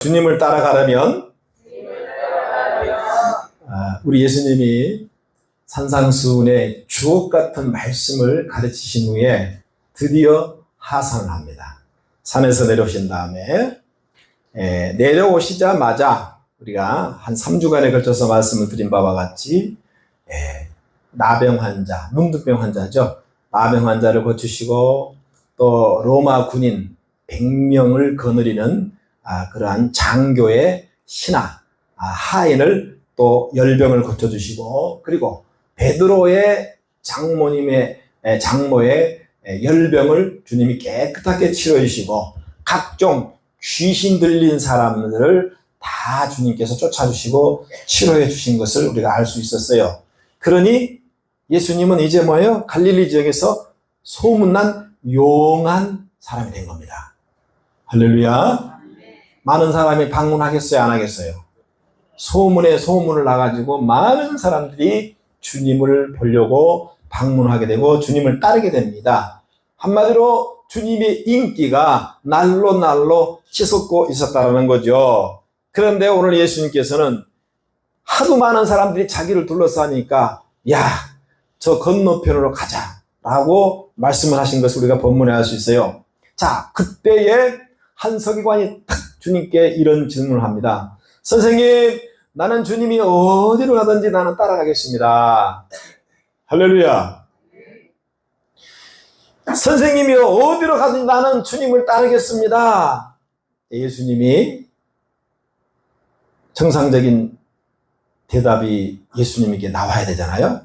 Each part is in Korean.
주님을 따라가려면 우리 예수님이 산상수훈의 주옥같은 말씀을 가르치신 후에 드디어 하산을 합니다. 산에서 내려오신 다음에 내려오시자마자 우리가 한 3주간에 걸쳐서 말씀을 드린 바와 같이 나병 환자, 문득병 환자죠. 나병 환자를 고치시고 또 로마 군인 100명을 거느리는 그러한 장교의 신하 하인을 또 열병을 고쳐주시고, 그리고 베드로의 장모의 열병을 주님이 깨끗하게 치료해 주시고, 각종 귀신 들린 사람들을 다 주님께서 쫓아주시고 치료해 주신 것을 우리가 알 수 있었어요. 그러니 예수님은 이제 뭐예요? 갈릴리 지역에서 소문난 용한 사람이 된 겁니다. 할렐루야. 많은 사람이 방문하겠어요? 안 하겠어요? 소문에 소문을 나가지고 많은 사람들이 주님을 보려고 방문하게 되고 주님을 따르게 됩니다. 한마디로 주님의 인기가 날로 날로 치솟고 있었다는 거죠. 그런데 오늘 예수님께서는 하도 많은 사람들이 자기를 둘러싸니까 저 건너편으로 가자 라고 말씀을 하신 것을 우리가 본문에 알 수 있어요. 자, 그때에 한 서기관이 탁 주님께 이런 질문을 합니다. 선생님, 나는 주님이 어디로 가든지 나는 따라가겠습니다. 할렐루야. 선생님이 어디로 가든지 나는 주님을 따르겠습니다. 예수님이 정상적인 대답이 예수님에게 나와야 되잖아요.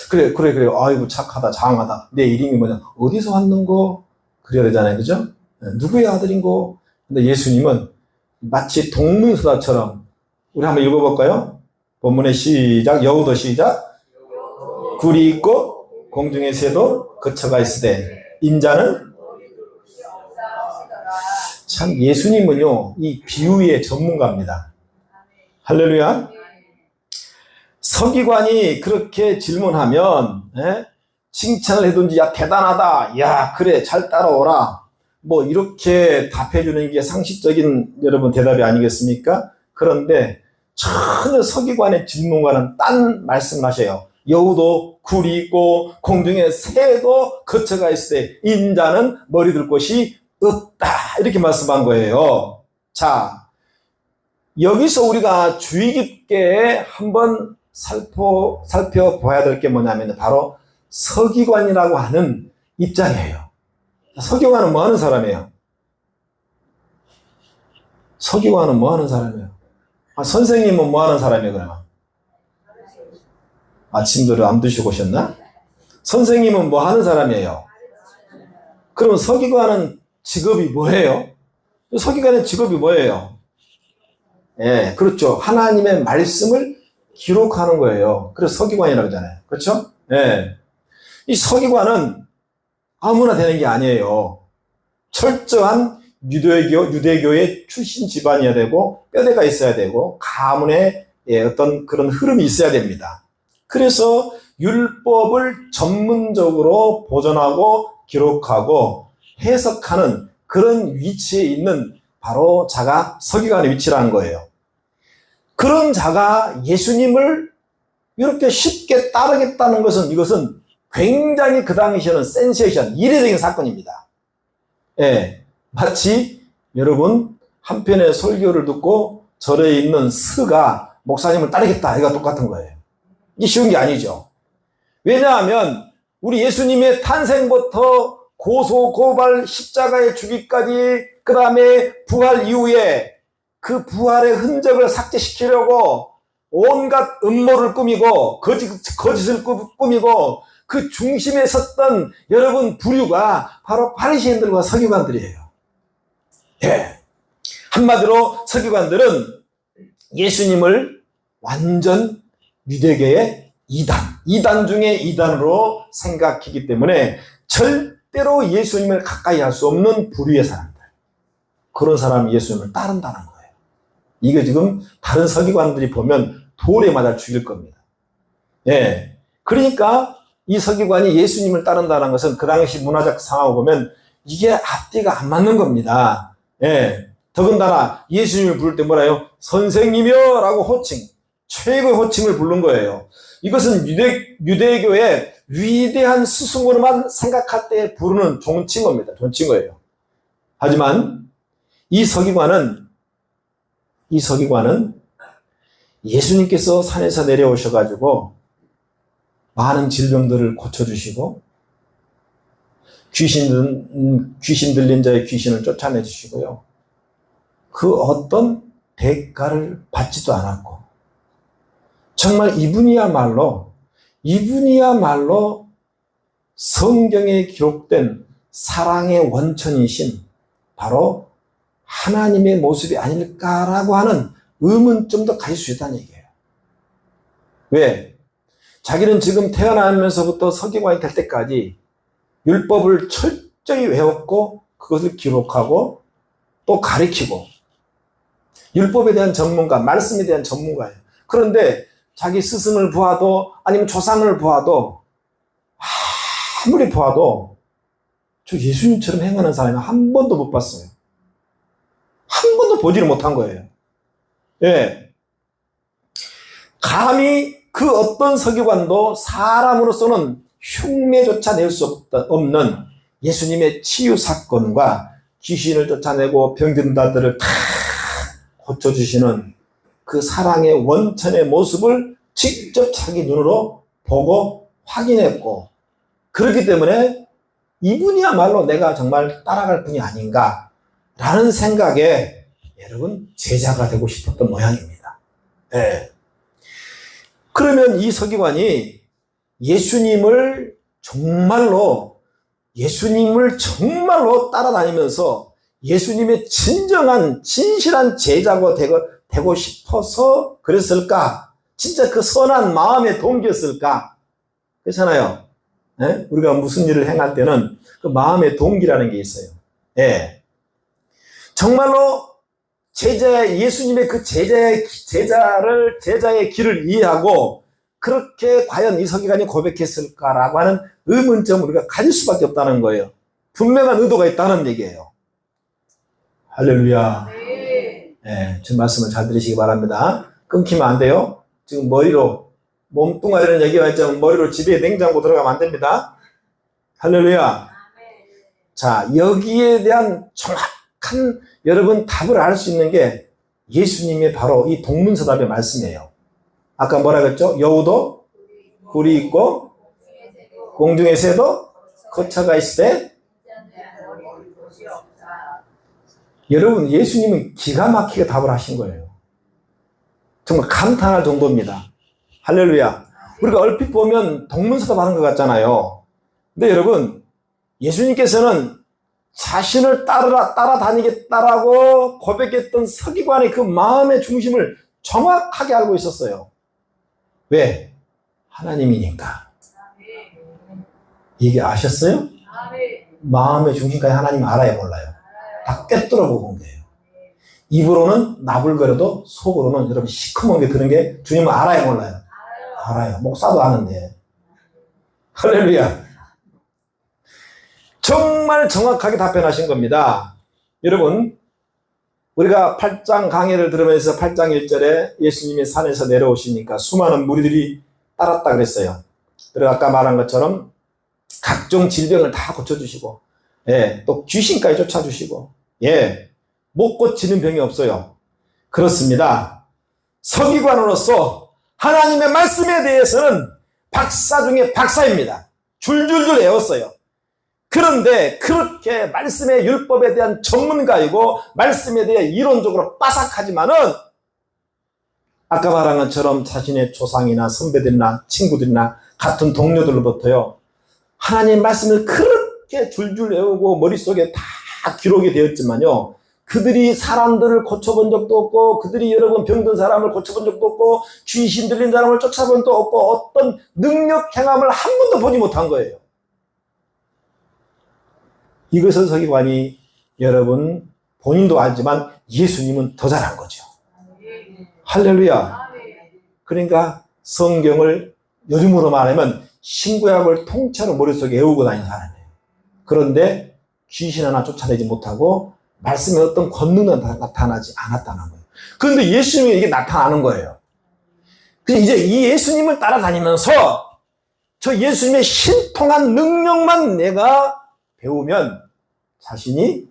그래. 아이고, 착하다, 장하다. 내 이름이 뭐냐? 어디서 왔는고? 그래야 되잖아요. 그죠? 누구의 아들인고? 근데 예수님은 마치 동문서답처럼, 우리 한번 읽어볼까요? 본문의 시작, 여우도 시작. 굴이 있고 공중의 새도 거처가 있으되 인자는, 참 예수님은요 이 비유의 전문가입니다. 할렐루야. 서기관이 그렇게 질문하면 칭찬을 해든지 대단하다, 그래 잘 따라오라, 뭐 이렇게 답해주는 게 상식적인 여러분 대답이 아니겠습니까? 그런데 전혀 서기관의 질문과는 딴 말씀을 하셔요. 여우도 굴이 있고 공중에 새도 거처가 있을 때 인자는 머리 둘 곳이 없다, 이렇게 말씀한 거예요. 자, 여기서 우리가 주의 깊게 한번 살펴봐야 될 게 뭐냐면 바로 서기관이라고 하는 입장이에요. 서기관은 뭐 하는 사람이에요? 서기관은 뭐 하는 사람이에요? 선생님은 뭐 하는 사람이에요, 그러면? 아침도를 안 드시고 오셨나? 선생님은 뭐 하는 사람이에요? 그러면 서기관은 직업이 뭐예요? 서기관의 직업이 뭐예요? 그렇죠. 하나님의 말씀을 기록하는 거예요. 그래서 서기관이라고 하잖아요. 그렇죠? 이 서기관은 아무나 되는 게 아니에요. 철저한 유대교의 출신 집안이어야 되고, 뼈대가 있어야 되고, 가문의 어떤 그런 흐름이 있어야 됩니다. 그래서 율법을 전문적으로 보존하고 기록하고 해석하는 그런 위치에 있는 바로 자가 서기관의 위치라는 거예요. 그런 자가 예수님을 이렇게 쉽게 따르겠다는 것은, 이것은 굉장히 그 당시에는 센세이션, 이례적인 사건입니다. 마치 여러분 한편의 설교를 듣고 절에 있는 스가 목사님을 따르겠다, 이거 똑같은 거예요. 이게 쉬운 게 아니죠. 왜냐하면 우리 예수님의 탄생부터 고소, 고발, 십자가의 죽기까지, 그 다음에 부활 이후에 그 부활의 흔적을 삭제시키려고 온갖 음모를 꾸미고 거짓을 꾸미고 그 중심에 섰던 여러분 부류가 바로 바리새인들과 서기관들이에요. 한마디로 서기관들은 예수님을 완전 유대교의 이단 중에 이단으로 생각했기 때문에 절대로 예수님을 가까이 할 수 없는 부류의 사람들, 그런 사람이 예수님을 따른다는 거예요. 이게 지금 다른 서기관들이 보면 돌에 맞아 죽일 겁니다. 그러니까 이 서기관이 예수님을 따른다는 것은 그 당시 문화적 상황을 보면 이게 앞뒤가 안 맞는 겁니다. 더군다나 예수님을 부를 때 뭐라요? 선생님이여 라고 호칭, 최고의 호칭을 부른 거예요. 이것은 유대교의 위대한 스승으로만 생각할 때 부르는 존칭어입니다. 존칭어예요. 하지만 이 서기관은 예수님께서 산에서 내려오셔가지고 많은 질병들을 고쳐주시고 귀신 들린 자의 귀신을 쫓아내주시고요. 그 어떤 대가를 받지도 않았고 정말 이분이야말로 성경에 기록된 사랑의 원천이신 바로 하나님의 모습이 아닐까라고 하는 의문점도 가질 수 있다는 얘기예요. 왜? 자기는 지금 태어나면서부터 서기관이 될 때까지 율법을 철저히 외웠고 그것을 기록하고 또 가르치고 율법에 대한 전문가, 말씀에 대한 전문가예요. 그런데 자기 스승을 보아도 아니면 조상을 보아도 아무리 보아도 저 예수님처럼 행하는 사람이 한 번도 못 봤어요. 한 번도 보지를 못한 거예요. 예. 감히 그 어떤 서기관도 사람으로서는 흉내조차 낼 수 없는 예수님의 치유 사건과 귀신을 쫓아내고 병든 자들을 다 고쳐주시는 그 사랑의 원천의 모습을 직접 자기 눈으로 보고 확인했고, 그렇기 때문에 이분이야말로 내가 정말 따라갈 분이 아닌가 라는 생각에 여러분 제자가 되고 싶었던 모양입니다. 네. 그러면 이 서기관이 예수님을 정말로 따라다니면서 예수님의 진실한 제자가 되고 싶어서 그랬을까? 진짜 그 선한 마음의 동기였을까? 그렇잖아요. 네? 우리가 무슨 일을 행할 때는 그 마음의 동기라는 게 있어요. 네. 정말로 예수님의 그 제자의 길을 이해하고 그렇게 과연 이 서기관이 고백했을까라고 하는 의문점을 우리가 가질 수밖에 없다는 거예요. 분명한 의도가 있다는 얘기예요. 할렐루야. 네, 제 말씀을 잘 들으시기 바랍니다. 끊기면 안 돼요. 지금 머리로 몸뚱아리는 얘기가 있지만 머리로 집에 냉장고 들어가면 안 됩니다. 할렐루야. 자, 여기에 대한 정확한 여러분 답을 알 수 있는 게 예수님의 바로 이 동문서답의 말씀이에요. 아까 뭐라 그랬죠? 여우도 굴이 있고 공중의 새도 거처가 있으되, 여러분 예수님은 기가 막히게 답을 하신 거예요. 정말 감탄할 정도입니다. 할렐루야. 우리가 얼핏 보면 동문서답 하는 것 같잖아요. 근데 여러분 예수님께서는 자신을 따라다니겠다라고 고백했던 서기관의 그 마음의 중심을 정확하게 알고 있었어요. 왜? 하나님이니까. 이게 아셨어요? 마음의 중심까지 하나님 알아야 몰라요. 다 꿰뚫어 보고 온 거예요. 입으로는 나불거려도 속으로는 여러분 시커먼 게 드는 게 주님은 알아야 몰라요. 알아요. 목사도 아는데. 할렐루야. 정말 정확하게 답변하신 겁니다. 여러분, 우리가 8장 강해를 들으면서 8장 1절에 예수님이 산에서 내려오시니까 수많은 무리들이 따랐다 그랬어요. 그리고 아까 말한 것처럼 각종 질병을 다 고쳐주시고, 예, 또 귀신까지 쫓아주시고, 예, 못 고치는 병이 없어요. 그렇습니다. 서기관으로서 하나님의 말씀에 대해서는 박사 중에 박사입니다. 줄줄줄 외웠어요. 그런데 그렇게 말씀의 율법에 대한 전문가이고 말씀에 대해 이론적으로 빠삭하지만은 아까 말한 것처럼 자신의 조상이나 선배들이나 친구들이나 같은 동료들로부터요, 하나님의 말씀을 그렇게 줄줄 외우고 머릿속에 다 기록이 되었지만요, 그들이 사람들을 고쳐본 적도 없고, 그들이 여러분 병든 사람을 고쳐본 적도 없고, 귀신 들린 사람을 쫓아본 적도 없고, 어떤 능력 행함을 한 번도 보지 못한 거예요. 이것을 서기관이 여러분 본인도 알지만 예수님은 더 잘한 거죠. 할렐루야. 그러니까 성경을 요즘으로 말하면 신구약을 통째로 머릿속에 외우고 다니는 사람이에요. 그런데 귀신 하나 쫓아내지 못하고 말씀에 어떤 권능은 나타나지 않았다는 거예요. 그런데 예수님이 이게 나타나는 거예요. 그래서 이제 이 예수님을 따라다니면서 저 예수님의 신통한 능력만 내가 배우면 자신이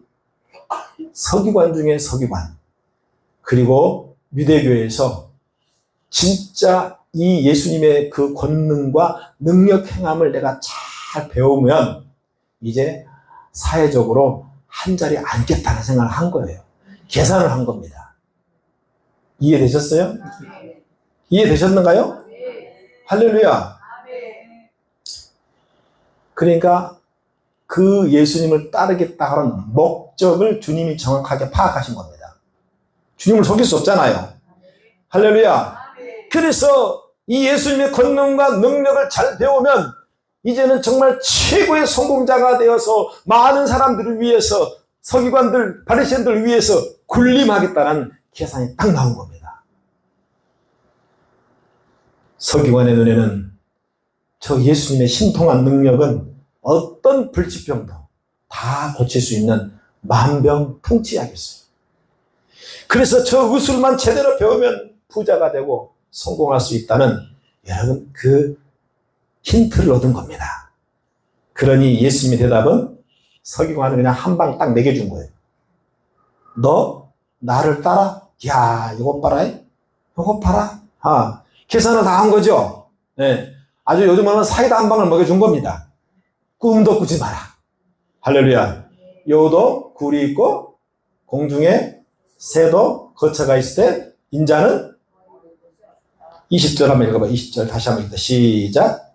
서기관 중에 서기관, 그리고 유대교회에서 진짜 이 예수님의 그 권능과 능력 행함을 내가 잘 배우면 이제 사회적으로 한 자리에 앉겠다는 생각을 한 거예요. 계산을 한 겁니다. 이해되셨어요? 이해되셨는가요? 할렐루야. 그러니까 그 예수님을 따르겠다 하는 목적을 주님이 정확하게 파악하신 겁니다. 주님을 속일 수 없잖아요. 할렐루야. 그래서 이 예수님의 권능과 능력을 잘 배우면 이제는 정말 최고의 성공자가 되어서 많은 사람들을 위해서, 서기관들, 바리새인들을 위해서 군림하겠다는 계산이 딱 나온 겁니다. 서기관의 눈에는 저 예수님의 신통한 능력은 어떤 불치병도 다 고칠 수 있는 만병통치약이었어요. 그래서 저 의술만 제대로 배우면 부자가 되고 성공할 수 있다는, 여러분, 그 힌트를 얻은 겁니다. 그러니 예수님의 대답은 서기관은 그냥 한 방 딱 매겨준 거예요. 너 나를 따라? 야, 이것 봐라. 이것 봐라. 계산을 다 한 거죠. 네. 아주 요즘 말하면 사이다 한 방을 먹여준 겁니다. 꿈도 꾸지 마라. 할렐루야. 여우도 굴이 있고 공중에 새도 거처가 있을 때 인자는 20절 한번 읽어봐. 20절 다시 한번 읽다. 시작.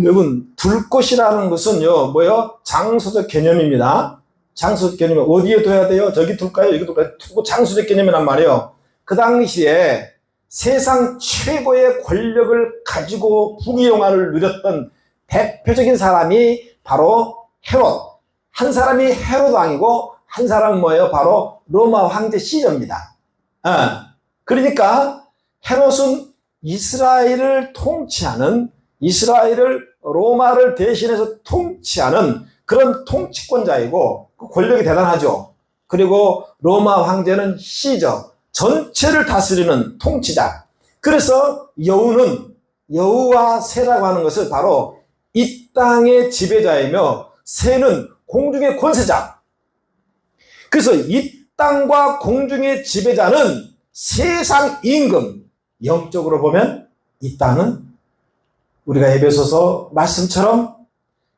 여러분, 둘 곳이라는 것은요, 뭐요? 장소적 개념입니다. 장소적 개념이 어디에 둬야 돼요? 저기 둘까요? 여기 둘까요? 두고 장소적 개념이란 말이에요. 그 당시에 세상 최고의 권력을 가지고 부귀영화를 누렸던 대표적인 사람이 바로 헤롯. 한 사람이 헤롯 왕이고 한 사람은 뭐예요? 바로 로마 황제 시저입니다. 그러니까 헤롯은 이스라엘을 통치하는, 이스라엘을 로마를 대신해서 통치하는 그런 통치권자이고 그 권력이 대단하죠. 그리고 로마 황제는 시저, 전체를 다스리는 통치자. 그래서 여우는, 여우와 새라고 하는 것을 바로 이 땅의 지배자이며 새는 공중의 권세자. 그래서 이 땅과 공중의 지배자는 세상 임금, 영적으로 보면 이 땅은 우리가 에베소서 말씀처럼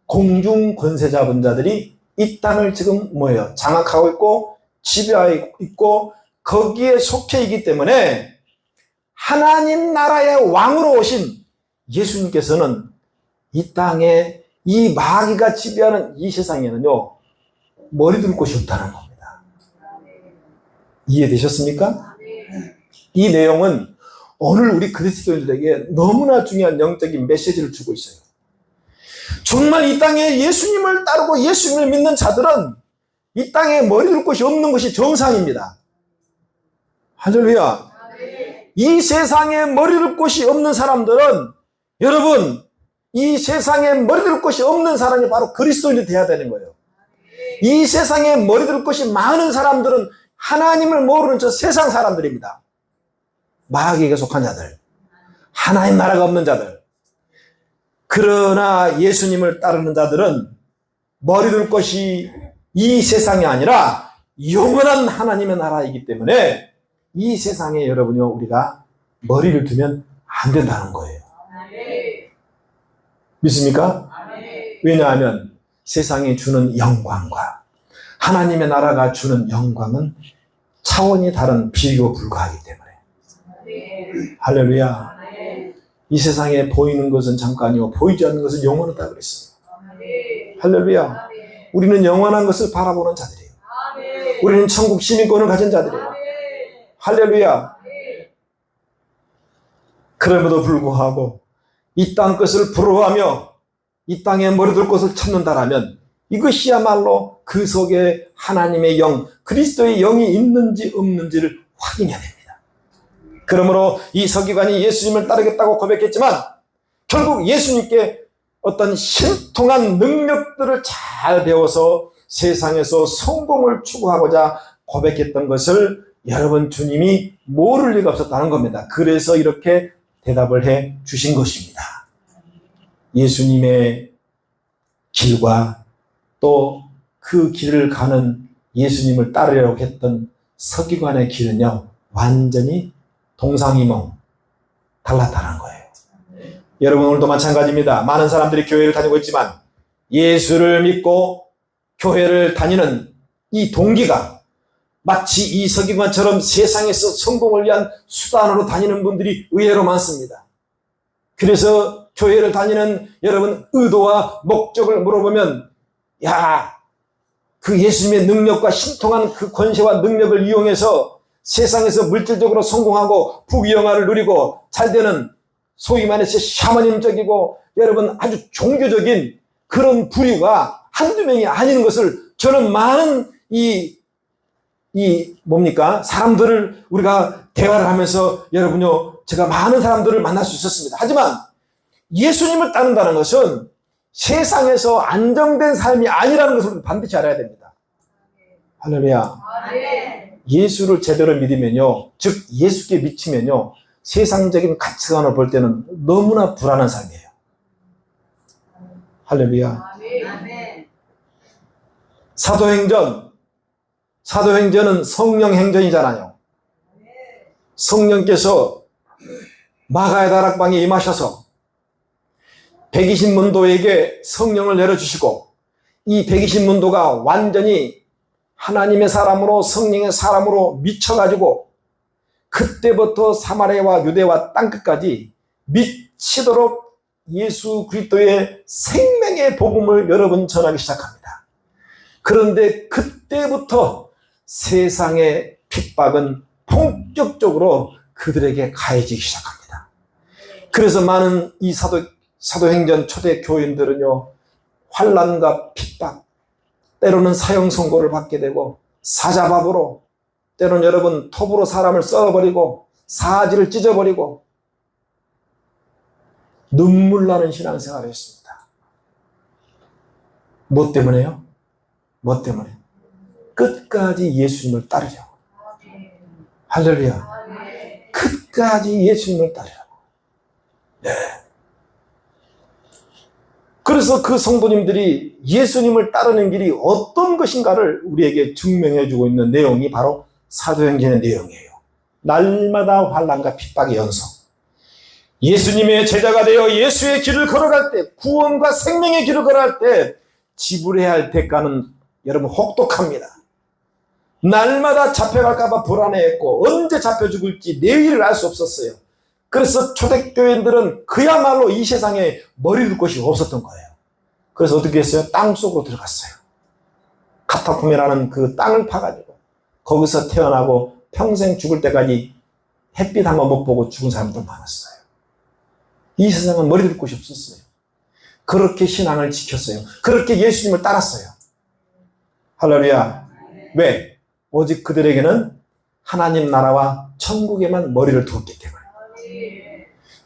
공중 권세자분자들이 이 땅을 지금 뭐예요? 장악하고 있고 지배하고 있고 거기에 속해 있기 때문에 하나님 나라의 왕으로 오신 예수님께서는 이 땅에 이 마귀가 지배하는 이 세상에는요, 머리 둘 곳이 없다는 겁니다. 이해되셨습니까? 이 내용은 오늘 우리 그리스도인들에게 너무나 중요한 영적인 메시지를 주고 있어요. 정말 이 땅에 예수님을 따르고 예수님을 믿는 자들은 이 땅에 머리 둘 곳이 없는 것이 정상입니다. 할렐루야. 이 세상에 머리 둘 곳이 없는 사람들은, 여러분, 이 세상에 머리 둘 곳이 없는 사람이 바로 그리스도인이 되어야 되는 거예요. 이 세상에 머리 둘 곳이 많은 사람들은 하나님을 모르는 저 세상 사람들입니다. 마귀에게 속한 자들, 하나님 나라가 없는 자들. 그러나 예수님을 따르는 자들은 머리 둘 곳이 이 세상이 아니라 영원한 하나님의 나라이기 때문에 이 세상에 여러분요, 우리가 머리를 두면 안 된다는 거예요. 믿습니까? 왜냐하면 세상이 주는 영광과 하나님의 나라가 주는 영광은 차원이 다른 비교 불가하기 때문에. 할렐루야. 이 세상에 보이는 것은 잠깐이요, 보이지 않는 것은 영원하다 그랬어요. 할렐루야. 우리는 영원한 것을 바라보는 자들이에요. 우리는 천국 시민권을 가진 자들이에요. 할렐루야. 그럼에도 불구하고 이 땅 것을 부러워하며 이 땅에 머리둘 곳을 찾는다라면 이것이야말로 그 속에 하나님의 영, 그리스도의 영이 있는지 없는지를 확인해야 됩니다. 그러므로 이 서기관이 예수님을 따르겠다고 고백했지만 결국 예수님께 어떤 신통한 능력들을 잘 배워서 세상에서 성공을 추구하고자 고백했던 것을 여러분 주님이 모를 리가 없었다는 겁니다. 그래서 이렇게 대답을 해 주신 것입니다. 예수님의 길과 또 그 길을 가는 예수님을 따르려고 했던 서기관의 길은요, 완전히 동상이몽 달랐다는 거예요. 여러분 오늘도 마찬가지입니다. 많은 사람들이 교회를 다니고 있지만 예수를 믿고 교회를 다니는 이 동기가 마치 이 서기관처럼 세상에서 성공을 위한 수단으로 다니는 분들이 의외로 많습니다. 그래서 교회를 다니는 여러분 의도와 목적을 물어보면, 야, 그 예수님의 능력과 신통한 그 권세와 능력을 이용해서 세상에서 물질적으로 성공하고 부귀영화를 누리고 잘되는 소위 말해서 샤머님적이고 여러분 아주 종교적인 그런 부류가 한두 명이 아닌 것을 저는 많은 뭡니까? 사람들을 우리가 대화를 하면서 여러분요, 제가 많은 사람들을 만날 수 있었습니다. 하지만 예수님을 따른다는 것은 세상에서 안정된 삶이 아니라는 것을 반드시 알아야 됩니다. 할렐루야. 예수를 제대로 믿으면요, 즉 예수께 미치면요, 세상적인 가치관을 볼 때는 너무나 불안한 삶이에요. 할렐루야. 사도행전은 성령 행전이잖아요. 성령께서 마가의 다락방에 임하셔서 120문도에게 성령을 내려주시고 이 120문도가 완전히 하나님의 사람으로 성령의 사람으로 미쳐가지고 그때부터 사마리아와 유대와 땅끝까지 미치도록 예수 그리스도의 생명의 복음을 여러분 전하기 시작합니다. 그런데 그때부터 세상의 핍박은 본격적으로 그들에게 가해지기 시작합니다. 그래서 많은 이 사도행전 초대 교인들은요, 환난과 핍박, 때로는 사형 선고를 받게 되고 사자밥으로, 때로는 여러분 톱으로 사람을 썰어버리고 사지를 찢어버리고 눈물 나는 신앙생활을 했습니다. 뭐 때문에요? 뭐 때문에? 끝까지 예수님을 따르려고. 할렐루야. 끝까지 예수님을 따르려고. 네. 그래서 그 성도님들이 예수님을 따르는 길이 어떤 것인가를 우리에게 증명해 주고 있는 내용이 바로 사도행전의 내용이에요. 날마다 환난과 핍박의 연속. 예수님의 제자가 되어 예수의 길을 걸어갈 때, 구원과 생명의 길을 걸어갈 때 지불해야 할 대가는 여러분 혹독합니다. 날마다 잡혀갈까봐 불안해했고 언제 잡혀 죽을지 내일을 알 수 없었어요. 그래서 초대교인들은 그야말로 이 세상에 머리 둘 곳이 없었던 거예요. 그래서 어떻게 했어요? 땅속으로 들어갔어요. 카타콤이라는 그 땅을 파가지고 거기서 태어나고 평생 죽을 때까지 햇빛 한번 못 보고 죽은 사람도 많았어요. 이 세상은 머리 둘 곳이 없었어요. 그렇게 신앙을 지켰어요. 그렇게 예수님을 따랐어요. 할렐루야. 왜? 오직 그들에게는 하나님 나라와 천국에만 머리를 두었기 때문에.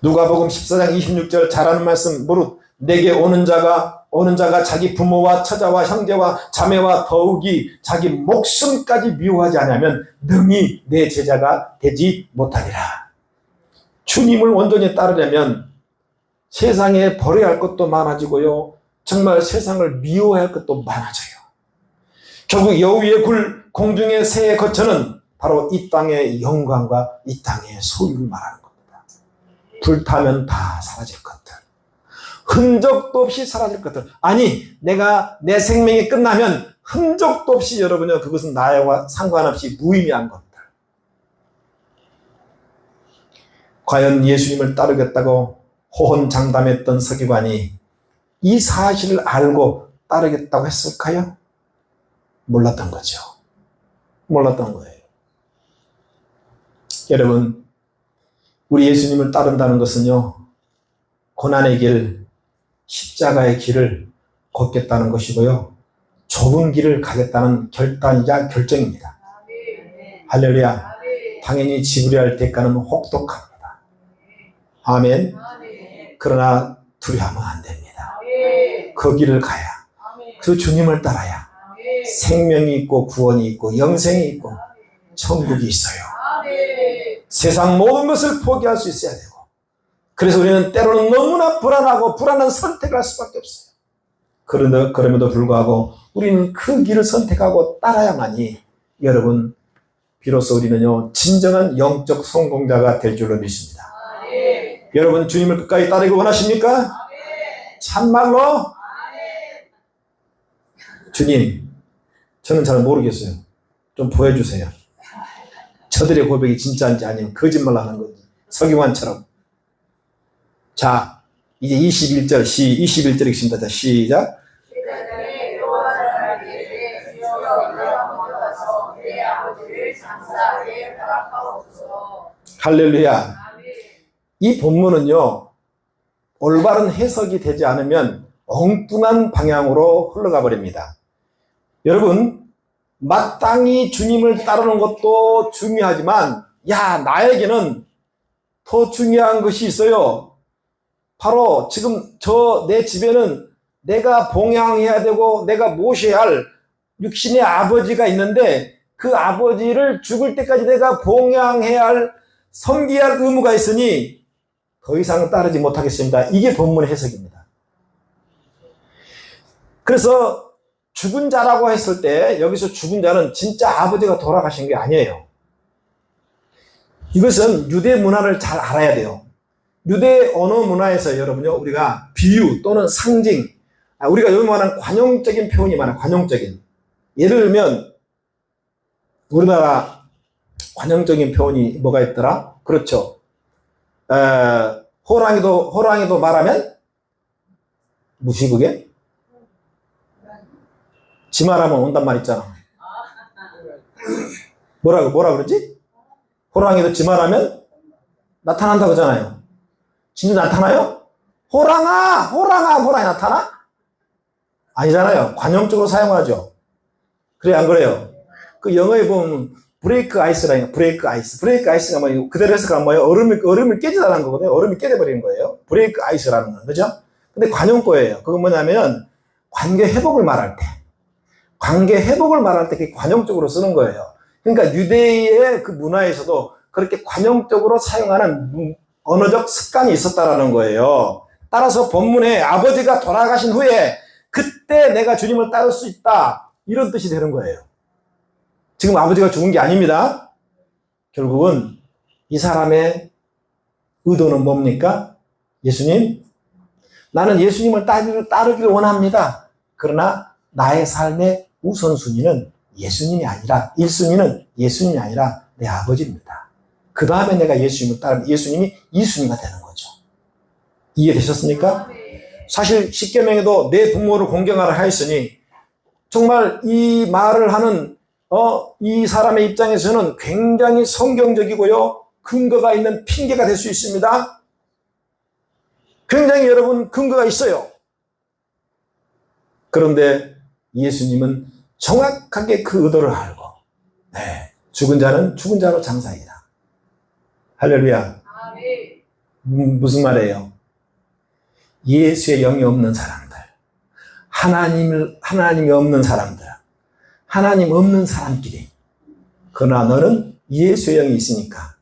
누가복음 14장 26절 잘하는 말씀, 무릇 내게 오는 자가 자기 부모와 처자와 형제와 자매와 더욱이 자기 목숨까지 미워하지 않으면 능히 내 제자가 되지 못하리라. 주님을 온전히 따르려면 세상에 버려야 할 것도 많아지고요, 정말 세상을 미워해야 할 것도 많아져요. 결국 여우의 굴, 공중의 새의 거처는 바로 이 땅의 영광과 이 땅의 소유를 말하는 겁니다. 불타면 다 사라질 것들, 흔적도 없이 사라질 것들. 아니, 내 생명이 끝나면 흔적도 없이 여러분요, 그것은 나와 상관없이 무의미한 것들. 과연 예수님을 따르겠다고 호언장담했던 서기관이 이 사실을 알고 따르겠다고 했을까요? 몰랐던 거죠. 몰랐던 거예요. 여러분, 우리 예수님을 따른다는 것은요, 고난의 길, 십자가의 길을 걷겠다는 것이고요, 좁은 길을 가겠다는 결단이자 결정입니다. 할렐루야. 당연히 지불해야 할 대가는 혹독합니다. 아멘. 그러나 두려워하면 안 됩니다. 그 길을 가야, 그 주님을 따라야 생명이 있고 구원이 있고 영생이 있고 천국이 있어요. 세상 모든 것을 포기할 수 있어야 되고, 그래서 우리는 때로는 너무나 불안하고 불안한 선택을 할 수밖에 없어요. 그럼에도 불구하고 우리는 그 길을 선택하고 따라야만이, 여러분, 비로소 우리는요 진정한 영적 성공자가 될 줄로 믿습니다. 여러분, 주님을 끝까지 따르기 원하십니까? 참말로? 주님, 저는 잘 모르겠어요. 좀 보여주세요. 저들의 고백이 진짜인지 아니면 거짓말 하는 건지. 서기관처럼. 자, 이제 21절 읽습니다. 시작. 할렐루야. 이 본문은요, 올바른 해석이 되지 않으면 엉뚱한 방향으로 흘러가 버립니다. 여러분, 마땅히 주님을 따르는 것도 중요하지만, 나에게는 더 중요한 것이 있어요. 바로 지금 내 집에는 내가 봉양해야 되고 내가 모셔야 할 육신의 아버지가 있는데, 그 아버지를 죽을 때까지 내가 봉양해야 할, 섬겨야 할 의무가 있으니 더 이상 따르지 못하겠습니다. 이게 본문의 해석입니다. 그래서 죽은 자라고 했을 때 여기서 죽은 자는 진짜 아버지가 돌아가신 게 아니에요. 이것은 유대 문화를 잘 알아야 돼요. 유대 언어 문화에서 여러분요, 우리가 비유 또는 상징, 우리가 요즘 말하는 관용적인 표현이 많아요. 관용적인. 예를 들면 우리나라 관용적인 표현이 뭐가 있더라? 그렇죠. 호랑이도 말하면 무시 그게? 지 말하면 온단 말 있잖아. 뭐라 그러지? 호랑이도 지 말하면 나타난다고 하잖아요. 진짜 나타나요? 호랑이 나타나? 아니잖아요. 관용적으로 사용하죠. 그래, 안 그래요? 그 영어에 보면 브레이크 아이스라는, 브레이크 아이스가 뭐예요? 그대로 해석하면 뭐예요? 얼음을 깨지다는 거거든요. 얼음이 깨져버리는 거예요. 브레이크 아이스라는 건, 그죠? 근데 관용어예요. 그건 뭐냐면 관계 회복을 말할 때 그게 관용적으로 쓰는 거예요. 그러니까 유대의 그 문화에서도 그렇게 관용적으로 사용하는 언어적 습관이 있었다라는 거예요. 따라서 본문에 아버지가 돌아가신 후에 그때 내가 주님을 따를 수 있다, 이런 뜻이 되는 거예요. 지금 아버지가 죽은 게 아닙니다. 결국은 이 사람의 의도는 뭡니까? 예수님, 나는 예수님을 따르기를 원합니다. 그러나 나의 삶의 우선순위는 예수님이 아니라, 1순위는 예수님이 아니라 내 아버지입니다. 그 다음에 내가 예수님을 따르면 예수님이 2순위가 되는 거죠. 이해되셨습니까? 사실 십계명에도 내 부모를 공경하라 하였으니, 정말 이 말을 하는 이 사람의 입장에서는 굉장히 성경적이고요, 근거가 있는 핑계가 될 수 있습니다. 굉장히 여러분 근거가 있어요. 그런데 예수님은 정확하게 그 의도를 알고, 죽은 자는 죽은 자로 장사이다. 할렐루야. 무슨 말이에요? 예수의 영이 없는 사람들, 하나님이 없는 사람들, 하나님 없는 사람끼리, 그러나 너는 예수의 영이 있으니까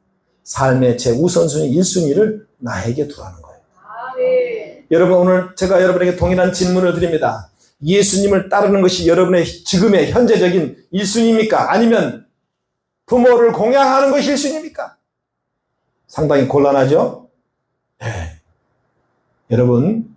삶의 제 우선순위 1순위를 나에게 두라는 거예요. 여러분, 오늘 제가 여러분에게 동일한 질문을 드립니다. 예수님을 따르는 것이 여러분의 지금의 현재적인 1순위입니까? 아니면 부모를 공양하는 것이 1순위입니까? 상당히 곤란하죠? 여러분,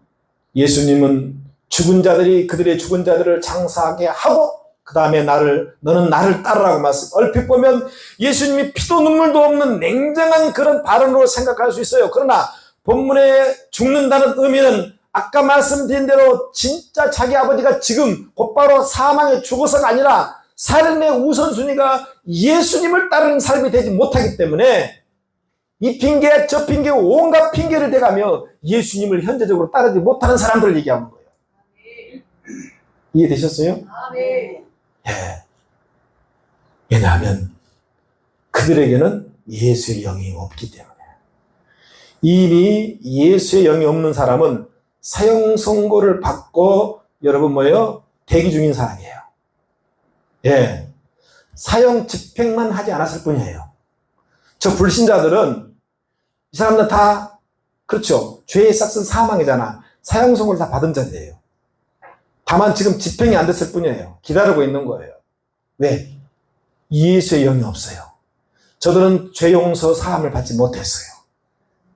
예수님은 죽은 자들이 그들의 죽은 자들을 장사하게 하고 그 다음에 너는 나를 따르라고 말씀. 얼핏 보면 예수님이 피도 눈물도 없는 냉정한 그런 발언으로 생각할 수 있어요. 그러나 본문에 죽는다는 의미는 아까 말씀드린 대로 진짜 자기 아버지가 지금 곧바로 사망에 죽어서가 아니라 삶의 우선순위가 예수님을 따르는 삶이 되지 못하기 때문에 이 핑계 저 핑계 온갖 핑계를 대가며 예수님을 현재적으로 따르지 못하는 사람들을 얘기하는 거예요. 이해되셨어요? 왜냐하면 그들에게는 예수의 영이 없기 때문에. 이미 예수의 영이 없는 사람은 사형 선고를 받고 여러분 뭐예요? 대기 중인 사람이에요. 예. 사형 집행만 하지 않았을 뿐이에요. 저 불신자들은 이 사람들 다 그렇죠. 죄의 싹은 사망이잖아. 사형 선고를 다 받은 자들이에요. 다만 지금 집행이 안 됐을 뿐이에요. 기다리고 있는 거예요. 왜? 예수의 영이 없어요. 저들은 죄 용서 사함을 받지 못했어요.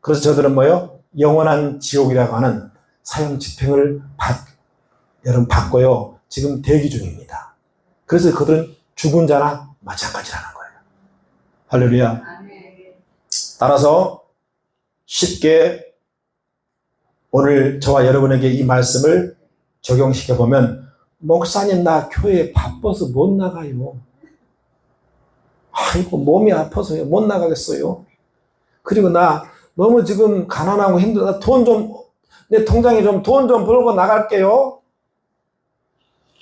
그래서 저들은 뭐예요? 영원한 지옥이라고 하는 사형 집행을 여러분 받고요. 지금 대기 중입니다. 그래서 그들은 죽은 자나 마찬가지라는 거예요. 할렐루야. 따라서 쉽게 오늘 저와 여러분에게 이 말씀을 적용시켜 보면, 목사님 나 교회 바빠서 못 나가요. 아이고 몸이 아파서요. 못 나가겠어요. 그리고 나 너무 지금 가난하고 힘들다. 내 통장에 좀 돈 좀 벌고 나갈게요.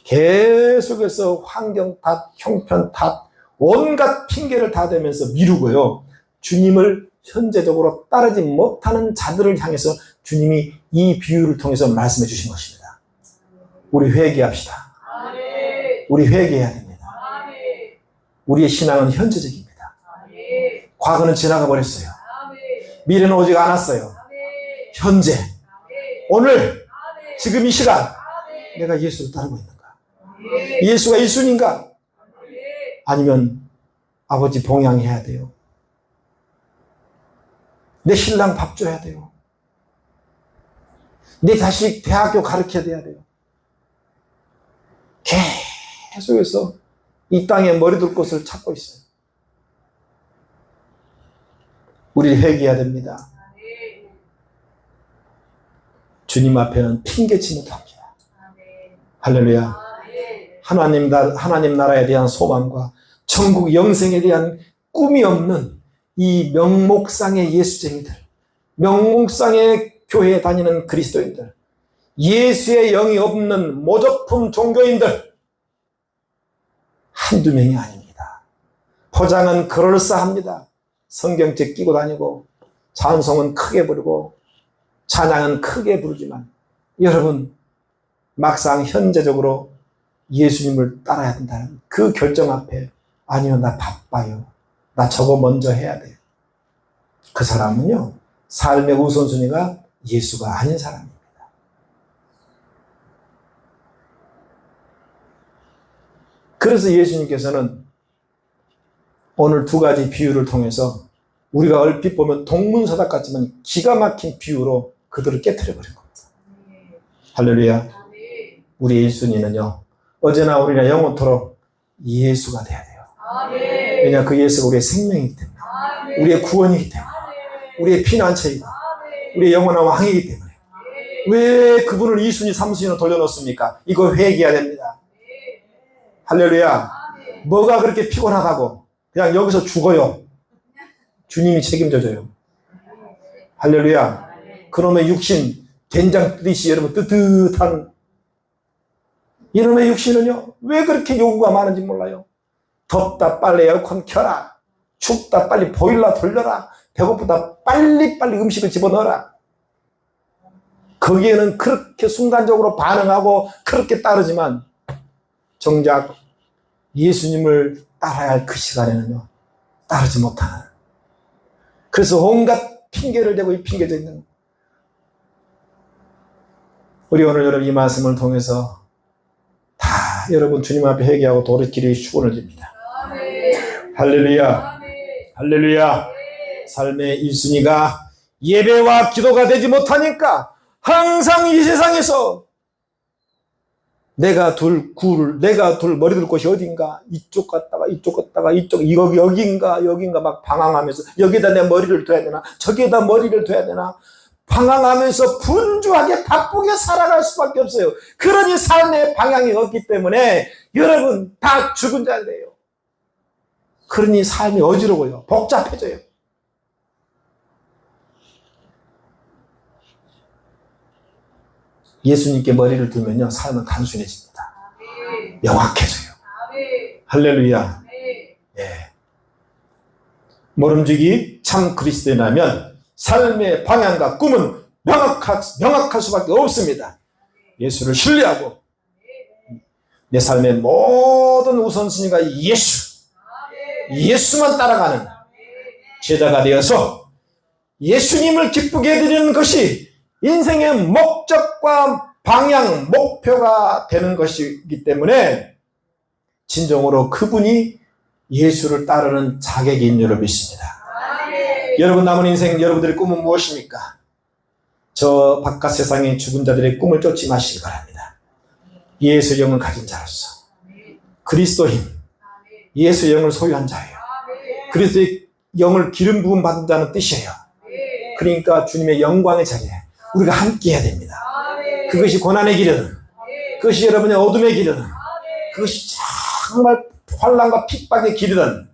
계속해서 환경 탓, 형편 탓, 온갖 핑계를 다 대면서 미루고요. 주님을 현재적으로 따르지 못하는 자들을 향해서 주님이 이 비유를 통해서 말씀해 주신 것입니다. 우리 회개합시다. 우리 회개해야 됩니다. 우리의 신앙은 현재적입니다. 과거는 지나가 버렸어요. 미래는 오직 않았어요. 현재, 오늘, 지금 이 시간 내가 예수를 따르고 있는가? 예수가 1순위인가? 아니면 아버지 봉양해야 돼요. 내 신랑 밥 줘야 돼요. 내 자식 대학교 가르쳐야 돼요. 계속해서 이 땅에 머리 둘 곳을 찾고 있어요. 우리 회개해야 됩니다. 주님 앞에는 핑계치 못합니다. 할렐루야. 하나님 나라에 대한 소망과 천국 영생에 대한 꿈이 없는 이 명목상의 예수쟁이들, 명목상의 교회에 다니는 그리스도인들, 예수의 영이 없는 모적품 종교인들, 한두 명이 아닙니다. 포장은 그럴싸합니다. 성경책 끼고 다니고 찬송은 크게 부르고 찬양은 크게 부르지만 여러분 막상 현재적으로 예수님을 따라야 된다는 그 결정 앞에 아니요 나 바빠요. 나 저거 먼저 해야 돼요. 그 사람은요 삶의 우선순위가 예수가 아닌 사람입니다. 그래서 예수님께서는 오늘 두 가지 비유를 통해서 우리가 얼핏 보면 동문서답 같지만 기가 막힌 비유로 그들을 깨트려버린 겁니다. 할렐루야. 우리 1순위는요 어제나 우리나 영원토록 예수가 돼야 돼요. 왜냐 그 예수가 우리의 생명이기 때문에, 우리의 구원이기 때문에, 우리의 피난처이고 우리의 영원한 왕이기 때문에. 왜 그분을 2순위 3순위로 돌려놓습니까? 이거 회개해야 됩니다. 할렐루야. 뭐가 그렇게 피곤하다고 그냥 여기서 죽어요. 주님이 책임져줘요. 할렐루야. 그놈의 육신 된장 뜨듯이 여러분 뜨뜻한 이놈의 육신은요 왜 그렇게 요구가 많은지 몰라요. 덥다 빨리 에어컨 켜라, 춥다 빨리 보일러 돌려라, 배고프다 빨리빨리 음식을 집어넣어라. 거기에는 그렇게 순간적으로 반응하고 그렇게 따르지만 정작 예수님을 따라야 할 그 시간에는요 따르지 못하는, 그래서 온갖 핑계를 대고 핑계져 있는. 우리 오늘 여러분 이 말씀을 통해서 다 여러분 주님 앞에 회개하고 돌이키기 축원을 드립니다. 할렐루야. 할렐루야. 삶의 1순위가 예배와 기도가 되지 못하니까 항상 이 세상에서 내가 둘 머리 둘 곳이 어딘가, 이쪽 갔다가 이쪽 갔다가 이쪽 여기인가 막 방황하면서 여기에다 내 머리를 둬야 되나 저기에다 머리를 둬야 되나 방황하면서 분주하게 바쁘게 살아갈 수밖에 없어요. 그러니 삶의 방향이 없기 때문에 여러분 다 죽은 자들이에요. 그러니 삶이 어지러워요. 복잡해져요. 예수님께 머리를 두면요 삶은 단순해집니다. 명확해져요. 할렐루야. 예. 모름지기 참 그리스도인이라면 삶의 방향과 꿈은 명확할 수밖에 없습니다. 예수를 신뢰하고 내 삶의 모든 우선순위가 예수만 따라가는 제자가 되어서 예수님을 기쁘게 해드리는 것이 인생의 목적과 방향, 목표가 되는 것이기 때문에 진정으로 그분이 예수를 따르는 자격인 줄 믿습니다. 여러분 남은 인생 여러분들의 꿈은 무엇입니까? 저 바깥 세상의 죽은 자들의 꿈을 쫓지 마시기 바랍니다. 예수의 영을 가진 자로서 그리스도인, 예수의 영을 소유한 자예요. 그리스도의 영을 기름 부음 받은 자는 뜻이에요. 그러니까 주님의 영광의 자리에 우리가 함께 해야 됩니다. 그것이 고난의 길이든 그것이 여러분의 어둠의 길이든 그것이 정말 환난과 핍박의 길이든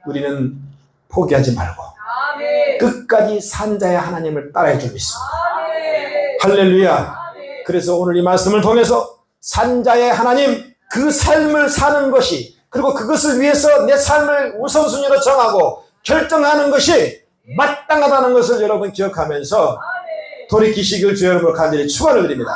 우리는 포기하지 말고 끝까지 산자의 하나님을 따라해 줄 믿습니다. 할렐루야. 그래서 오늘 이 말씀을 통해서 산자의 하나님 그 삶을 사는 것이 그리고 그것을 위해서 내 삶을 우선순위로 정하고 결정하는 것이 마땅하다는 것을 여러분 기억하면서 돌이키시길 주 여러분을 간절히 축원을 드립니다.